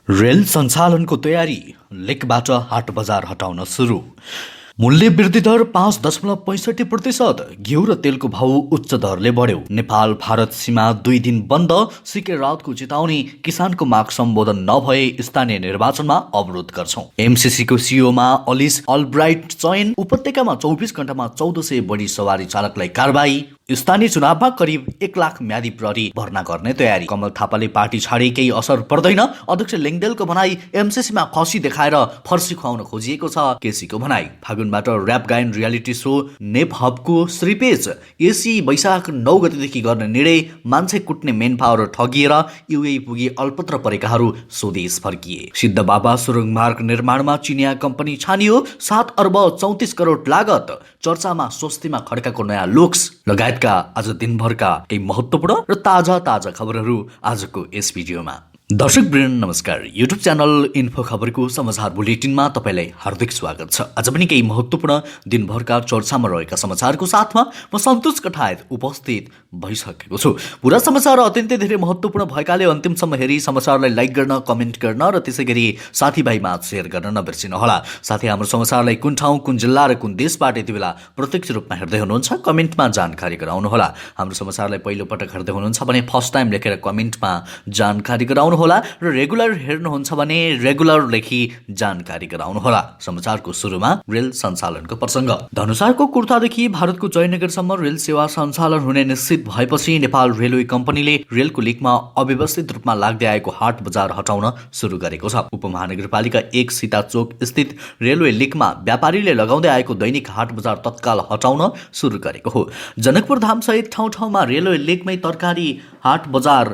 Rail सञ्चालनको तयारी, लेकबाट हाट बजार हटाउन सुरु। मूल्य वृद्धि दर 5.65%। घिउ र तेलको भाउ उच्च दरले बढ्यो। नेपाल भारत सीमा 2 दिन बन्द। सीके राउतको चेतावनी, किसानको माग सम्बोधन नभए स्थानीय निर्वाचनमा अवरोध गर्छौं। एमसीसीको सीओमा अलिस अलब्राइट चयन। उपत्यकामा 24 घण्टामा 1400 बढी सवारी चालकलाई कारबाही। स्थानीय चुनावमा करिब 1 लाख म्यादी प्रहरी भर्ना गर्ने तयारी। कमल थापाले पार्टी छाडे केही असर पर्दैन। अध्यक्ष लेङदेलको भनाई, एमसीसीमा खसी देखाएर फर्सी खुवाउन खोजिएको छ केसीको भनाई। फागुनबाट र्याप गायन रियालिटी शो नेप हबको श्रीपेज एसी वैशाख 9 गतेदेखि गर्ने निर्णय। मान्छे कुट्ने मेन पावर ठगिएर युए पुगी अल्पत्र परेकाहरू स्वदेश फर्किए। सिद्ध बाबा सुरुङ मार्ग निर्माणमा चिनिया कम्पनी छानियो। 7 अर्ब 34 करोड लागत। चर्चामा स्वस्तिमा खड्काको नयाँ लुक्स लगायतका आज दिनभरका केही महत्त्वपूर्ण र ताजा खबरहरू आजको यस भिडियोमा। दर्शकवृन्द नमस्कार। युट्युब च्यानल इन्फो खबरको समाचार बुलेटिनमा तपाईलाई हार्दिक स्वागत छ। आज पनि केही महत्त्वपूर्ण दिनभरका चर्चामा रहेका समाचारको साथमा म सन्तोष कठायत उपस्थित भइसकेको छु। पुरा समाचार अत्यन्तै धेरै महत्त्वपूर्ण भएकाले अन्तिमसम्म हेरी समाचारलाई लाइक गर्न, कमेन्ट गर्न र त्यसैगरी साथीभाइमा शेयर गर्न नबिर्सिनुहोला। साथै हाम्रो समाचारलाई कुन ठाउँ, कुन जिल्ला र कुन देशबाट यति बेला प्रत्यक्ष रूपमा हेर्दै हुनुहुन्छ कमेन्टमा जानकारी गराउनुहोला। हाम्रो समाचारलाई पहिलो पटक हेर्दै हुनुहुन्छ भने फर्स्ट टाइम लेखेर कमेन्टमा जानकारी गराउनु होला र रेगुलर हेर्नुहुन्छ भने रेगुलर लेखी जानकारी गराउनुहोला। समाचारको सुरुमा रेल सञ्चालनको प्रसङ्ग। धनुषाको कुर्तादेखि भारतको जयनगरसम्म रेल सेवा सञ्चालन हुने निश्चित भएपछि नेपाल रेलवे कम्पनीले रेलको लिकमा अव्यवस्थित रूपमा लाग्दै आएको हाट बजार हटाउन सुरु गरेको छ। उपमहानगरपालिका 1 सीताचोक स्थित रेलवे लिकमा व्यापारीले लगाउँदै आएको दैनिक हाट बजार तत्काल हटाउन सुरु गरेको हो। जनकपुर धाम सहित ठाउँ ठाउँमा रेलवे लिकमै तरकारी हाट बजार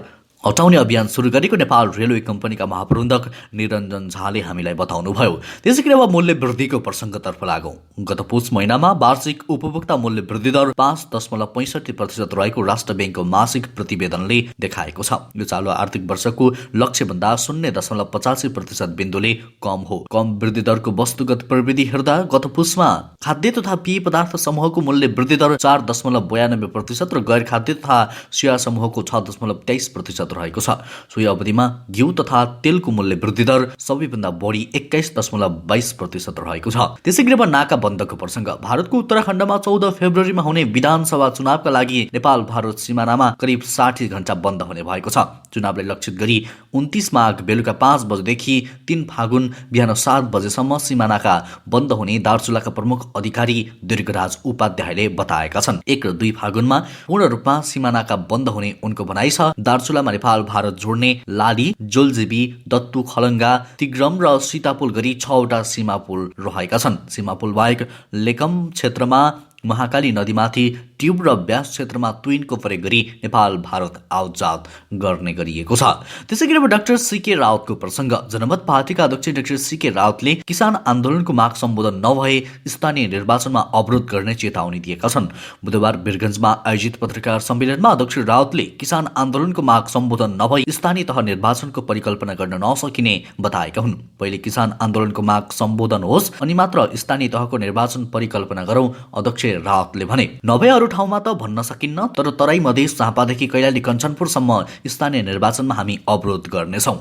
हटाउने अभियान सुरु गरेको नेपाल रेलवे कम्पनीका महाप्रबन्धक निरञ्जन झाले हामीलाई बताउनुभयो। त्यसैगरी अब मूल्य वृद्धिको प्रसङ्गतर्फ लागौं। गत पुस महिनामा वार्षिक उपभोक्ता मूल्य वृद्धि दर 5.65% रहेको राष्ट्र ब्याङ्कको मासिक प्रतिवेदनले देखाएको छ। यो चालु आर्थिक वर्षको लक्ष्यभन्दा 0.85% बिन्दुले कम हो। कम वृद्धि दरको वस्तुगत प्रवृत्ति हेर्दा गत पुसमा खाद्य तथा पेय पदार्थ समूहको मूल्य वृद्धि दर 4.92% र गैर खाद्य तथा सेवा समूहको 6.23% रहेको छ। सोही अवधिमा घिउ तथा तेलको मूल्य वृद्धि दर सबैभन्दा बढी 21.22% रहेको छ। त्यसैगरी अब नाका बन्दको प्रसङ्ग। भारतको उत्तराखण्डमा 14 फेब्रुअरीमा हुने विधानसभा चुनावका लागि नेपाल भारत सिमानामा करिब 60 घण्टा बन्द हुने भएको छ। चुनावलाई लक्षित गरी 29 माघ बेलुका 5 बजेदेखि 3 फागुन बिहान 7 बजेसम्म सिमानाका बन्द हुने दार्चुलाका प्रमुख अधिकारी दीर्घराज उपाध्यायले बताएका छन्। 1 र 2 फागुनमा पूर्ण रूपमा सिमानाका बन्द हुने उनको भनाइ छ। दार्चुलामा नेपाल भारत जोड्ने लाली, जोलजिबी, दत्तु, खलङ्गा, तिग्रम र सीतापुल गरी 6 वटा सीमा पुल रहेका छन्। सीमा पुल बाहेक लेकम क्षेत्रमा महाकाली नदीमाथि ट्युब र ब्यास क्षेत्रमा तुइनको प्रयोग गरी नेपाल भारत आवतजात गर्ने गरिएको छ। त्यसैगरी अब डाक्टर सीके राउतको प्रसङ्ग। जनमत पार्टीका अध्यक्ष डाक्टर सीके राउतले किसान आन्दोलनको माग सम्बोधन नभए स्थानीय निर्वाचनमा अवरोध गर्ने चेतावनी दिएका छन्। बुधबार वीरगञ्जमा आयोजित पत्रकार सम्मेलनमा अध्यक्ष राउतले किसान आन्दोलनको माग सम्बोधन नभई स्थानीय तह निर्वाचनको परिकल्पना गर्न नसकिने बताएका हुन्। पहिले किसान आन्दोलनको माग सम्बोधन होस् अनि मात्र स्थानीय तहको निर्वाचन परिकल्पना गरौं, अध्यक्ष राउतले भने। नभए अरू ठाउँमा त भन्न सकिन्न, तर तराई मधेस झापादेखि कैलाली कञ्चनपुरसम्म स्थानीय निर्वाचनमा हामी अवरोध गर्नेछौं।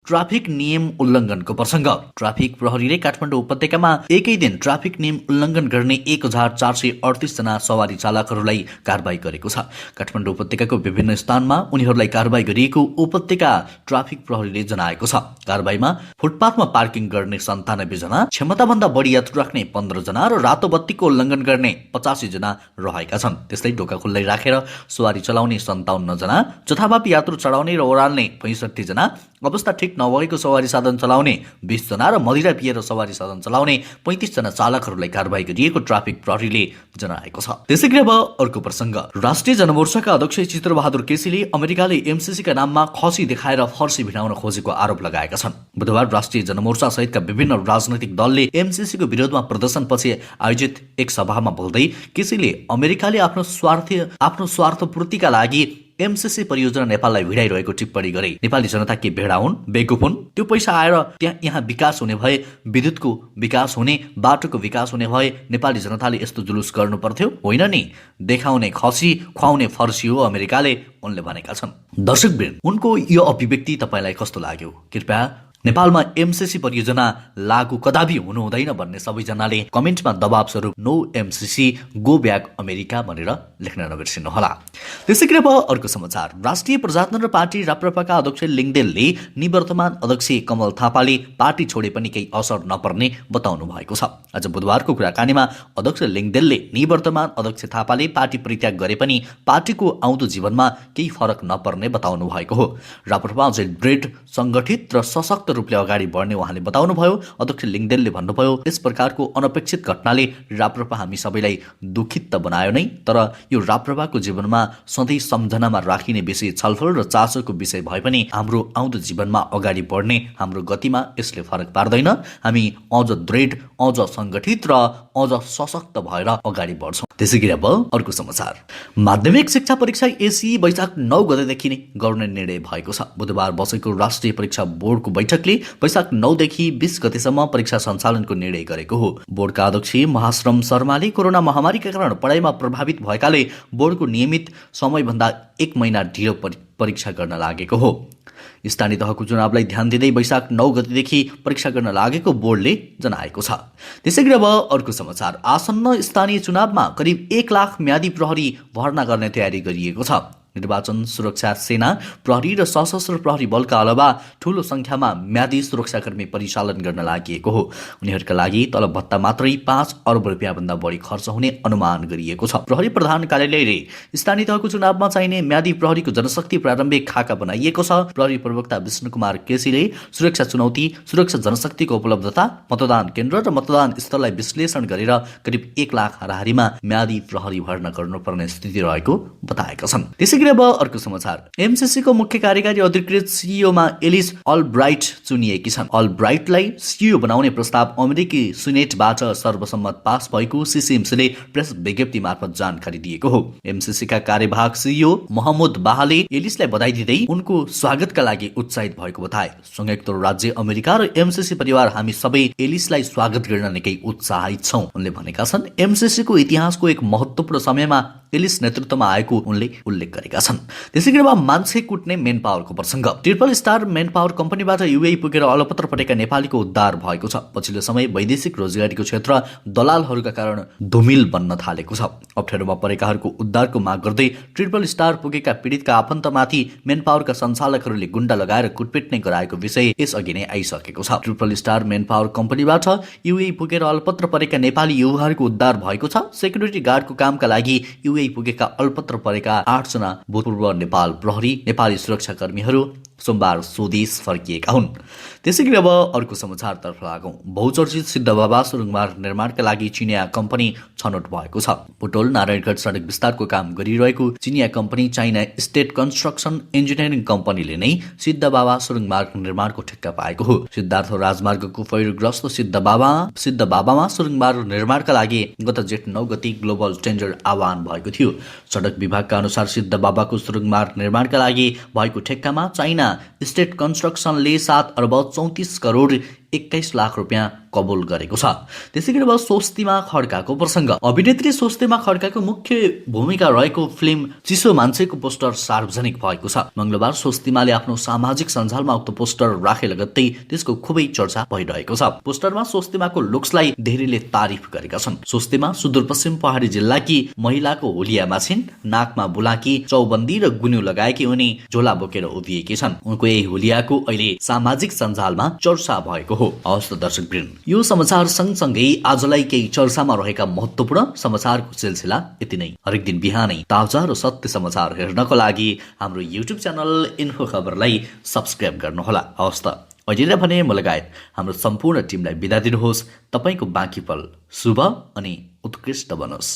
ट्राफिक नियम उल्लङ्घनको प्रसङ्ग। ट्राफिक प्रहरीले काठमाडौँ उपत्यकामा एकै दिन ट्राफिक नियम उल्लङ्घन गर्ने 1438 जना सवारी चालकहरूलाई कारबाही गरेको छ। काठमाडौँ उपत्यकाको विभिन्न स्थानमा उनीहरूलाई कारबाही गरिएको उपत्यका ट्राफिक प्रहरीले जनाएको छ। कारबाहीमा फुटपाथमा पार्किङ गर्ने 97 जना, क्षमताभन्दा बढी यात्रु राख्ने 15 जना र रातो बत्तीको उल्लङ्घन गर्ने 85 जना रहेका छन्। त्यस्तै ढोका खुल्लै राखेर सवारी चलाउने 57 जना, जथाभावी यात्रु चढाउने र ओह्राल्ने 65 जना, अवस्था ठिक नभएको सवारी साधन चलाउने 20 जना र मदिरा पिएर सवारी साधन चलाउने 35 जना चालकहरूलाई कारबाही गरिएको ट्राफिक प्रहरीले जनाएको छ। त्यसैगरी अब अर्को प्रसङ्ग। राष्ट्रिय जनमोर्चाका अध्यक्ष चित्रबहादुर केसीले अमेरिकाले एमसीसीका नाममा खसी देखाएर फर्सी भिडाउन खोजेको आरोप लगाएका छन्। बुधबार राष्ट्रिय जनमोर्चा सहितका विभिन्न राजनैतिक दलले एमसीसीको विरोधमा प्रदर्शनपछि आयोजित एक सभामा बोल्दै केसीले अमेरिकाले आफ्नो स्वार्थपूर्तिका लागि एमसीसी परियोजना नेपाललाई भिडाइरहेको टिप्पणी गरे। नेपाली जनता के भेडा हुन्, बेवकुफ हुन्? त्यो पैसा आएर यहाँ विकास हुने भए, विद्युतको विकास हुने, बाटोको विकास हुने भए नेपाली जनताले यस्तो जुलुस गर्नु पर्थ्यो? होइन नि, देखाउने खसी खुवाउने फर्सी हो अमेरिकाले, उनले भनेका छन्। दर्शकवृन्द, उनको यो अभिव्यक्ति तपाईलाई कस्तो लाग्यो? कृपया नेपालमा एमसीसी परियोजना लागू कदापि हुनु हुँदैन भन्ने सबैजनाले कमेन्टमा दबाव स्वरूप no MCC go back America भनेर लेख्न नबिर्सिनुहोला। त्यसै गरी अब अर्को समाचार। राष्ट्रिय प्रजातन्त्र पार्टी राप्रपाका अध्यक्ष लिङदेनले निवर्तमान अध्यक्ष कमल थापाले पार्टी छोडे पनि केही असर नपर्ने बताउनु भएको छ। आज बुधबारको कुराकानीमा अध्यक्ष लिङदेनले निवर्तमान अध्यक्ष थापाले पार्टी परित्याग गरे पनि पार्टीको आउँदो जीवनमा केही फरक नपर्ने बताउनु भएको हो। राप्रपा अझै दृढ, सङ्गठित र सशक्त रूपले अगाडि बढ्ने उहाँले बताउनुभयो। अध्यक्ष लिङदेनले भन्नुभयो, यस प्रकारको अनपेक्षित घटनाले राप्रपा हामी सबैलाई दुखित त बनायो नै, तर यो राप्रपाको जीवनमा सधैँ सम्झनामा राखिने विषय, छलफल र चासोको विषय भए पनि हाम्रो आउँदो जीवनमा अगाडि बढ्ने हाम्रो गतिमा यसले फरक पार्दैन। हामी अझ दृढ, अझ सङ्गठित र अझ सशक्त भएर अगाडि बढ्छौँ। त्यसै गरी अब अर्को समाचार। माध्यमिक शिक्षा परीक्षा एसी वैशाख 9 गतेदेखि नै गर्ने निर्णय भएको छ। बुधबार बसेको राष्ट्रिय परीक्षा बोर्डको बैठकले वैशाख 9 देखि 20 गतेसम्म परीक्षा सञ्चालनको निर्णय गरेको हो। बोर्डका अध्यक्ष महाश्रम शर्माले कोरोना महामारीका कारण पढाइमा प्रभावित भएकाले बोर्डको नियमित समयभन्दा 1 महिना ढिलो परीक्षा गर्न लागेको हो। स्थानीय तहको चुनावलाई ध्यान दिँदै वैशाख 9 गतेदेखि परीक्षा गर्न लागेको बोर्डले जनाएको छ। त्यसै गरी अब अर्को समाचार। आसन्न स्थानीय चुनावमा करिब 1 लाख म्यादी प्रहरी भर्ना गर्ने तयारी गरिएको छ। निर्वाचन सुरक्षा सेना प्रहरी र सशस्त्र प्रहरी बलका अलावा ठूलो संख्यामा म्यादी सुरक्षाकर्मी परिचालन गर्न लागि हो। उनीहरूका लागि तलब भत्ता मात्रै 5 अर्ब रुपियाँभन्दा बढी खर्च हुने अनुमान गरिएको छ। प्रहरी प्रधान कार्यालयले स्थानीय तहको चुनावमा चाहिने म्यादी प्रहरीको जनशक्ति प्रारम्भिक खाका बनाइएको छ। प्रहरी प्रवक्ता विष्णु कुमार केसीले सुरक्षा चुनौती, सुरक्षा जनशक्तिको उपलब्धता, मतदान केन्द्र र मतदान स्थललाई विश्लेषण गरेर करिब 1 लाख हाराहारीमा म्यादी प्रहरी भर्ना गर्नुपर्ने स्थिति रहेको बताएका छन्। अब अर्को समाचार। एमसीसी को मुख्य कार्यकारी अधिकृत सीईओमा एलिस अलब्राइट चुनिएकी छन्। अलब्राइटलाई सीईओ बनाउने प्रस्ताव अमेरिकी सिनेटबाट सर्वसम्मत पास भएको सीसीएमसीले प्रेस विज्ञप्ति मार्फत जानकारी दिएको हो। एमसीसीका कार्यवाहक सीईओ मोहम्मद बाहाले एलिसलाई बधाई दिँदै उनको स्वागतका लागि उत्साहित भएको बताए। संयुक्त राज्य अमेरिका र एमसीसी परिवार हामी सबै एलिसलाई स्वागत गर्न निकै उत्साहित छौं, उनले भनेका छन्। एमसीसीको इतिहासको एक महत्त्वपूर्ण समयमा एलिस नेतृत्वमा आएको उनले उल्लेख गरेका छन्। त्यसै गरी मान्छे कुट्ने मेन पावरको प्रसङ्ग। ट्रिपल स्टार मेन पावर कम्पनीबाट युएई पुगेर अलपत्र परेका नेपालीको उद्धार भएको छ। पछिल्लो समय वैदेशिक रोजगारीको क्षेत्र दलालहरूका कारण धुमिल बन्न थालेको छ। अप्ठ्यारोमा परेकाहरूको उद्धारको माग गर्दै ट्रिपल स्टार पुगेका पीडितका आफन्तमाथि मेन पावरका सञ्चालकहरूले गुण्डा लगाएर कुटपिट नै गराएको विषय यसअघि नै आइसकेको छ। ट्रिपल स्टार मेन पावर कम्पनीबाट युएई पुगेर अलपत्र परेका नेपाली युवाहरूको उद्धार भएको छ। सेक्युरिटी गार्डको कामका लागि पुगेका अल्पत्र परेका 8 जना भूतपूर्व नेपाल प्रहरी नेपाली सुरक्षाकर्मीहरू सोमबार स्वदेश फर्किएका हुन्। त्यसै गरी अब अर्को समाचारतर्फ लागौं। बहुचर्चित सिद्ध बाबा सुरुङमार्ग निर्माणका लागि चिनिया कम्पनी छनौट भएको छ। बुटोल नारायणगढ सडक विस्तारको काम गरिरहेको चिनिया company China state construction engineering कम्पनीले नै सिद्ध बाबा सुरुङमार्ग निर्माणको ठेक्का पाएको हो। सिद्धार्थ राजमार्गको पहिरोग्रस्त सिद्ध बाबामा सुरुङमार्ग निर्माणका लागि गत जेठ 9 गते ग्लोबल टेन्डर आह्वान भएको थियो। सडक विभागका अनुसार सिद्ध बाबाको सुरुङमार्ग निर्माणका लागि भएको ठेक्कामा चाइना स्टेट कन्स्ट्रक्सनले 7 अर्ब 34 करोड 21 लाख रुपियाँ कबुल गरेको छ। त्यसै गरी स्वस्तिमा खड्काको प्रसङ्ग। अभिनेत्री स्वस्तिमा खड्काको मुख्य भूमिका रहेको फिल्म चिसो मान्छेको पोस्टर सार्वजनिक भएको छ। मंगलबार स्वस्तिमाले आफ्नो सामाजिक सञ्जालमा उक्त पोस्टर राखे लगत्तै त्यसको खुबै चर्चा भइरहेको छ। पोस्टरमा स्वस्तिमाको लुक्सलाई धेरैले तारिफ गरेका छन्। स्वस्तिमा सुदूरपश्चिम पहाडी जिल्लाकी महिलाको होलियामा छिन्। नाकमा बुलाकी, चौबन्दी र गुन्यू लगाएकी उनी झोला बोकेर उभिएकी छन्। उनको यही होलियाको अहिले सामाजिक सञ्जालमा चर्चा भएको हो। हवस् दर्शकवृन्द, यो समाचार सँगसँगै आजलाई केही चर्चामा रहेका महत्त्वपूर्ण समाचारको सिलसिला यति नै। हरेक दिन बिहानै ताजा र सत्य समाचार हेर्नको लागि हाम्रो युट्युब च्यानल इन्फो खबरलाई सब्स्क्राइब गर्नुहोला। हवस् त, अहिले भने म लगायत हाम्रो सम्पूर्ण टिमलाई बिदा दिनुहोस्। तपाईको बाँकी पल शुभ अनि उत्कृष्ट बनोस्।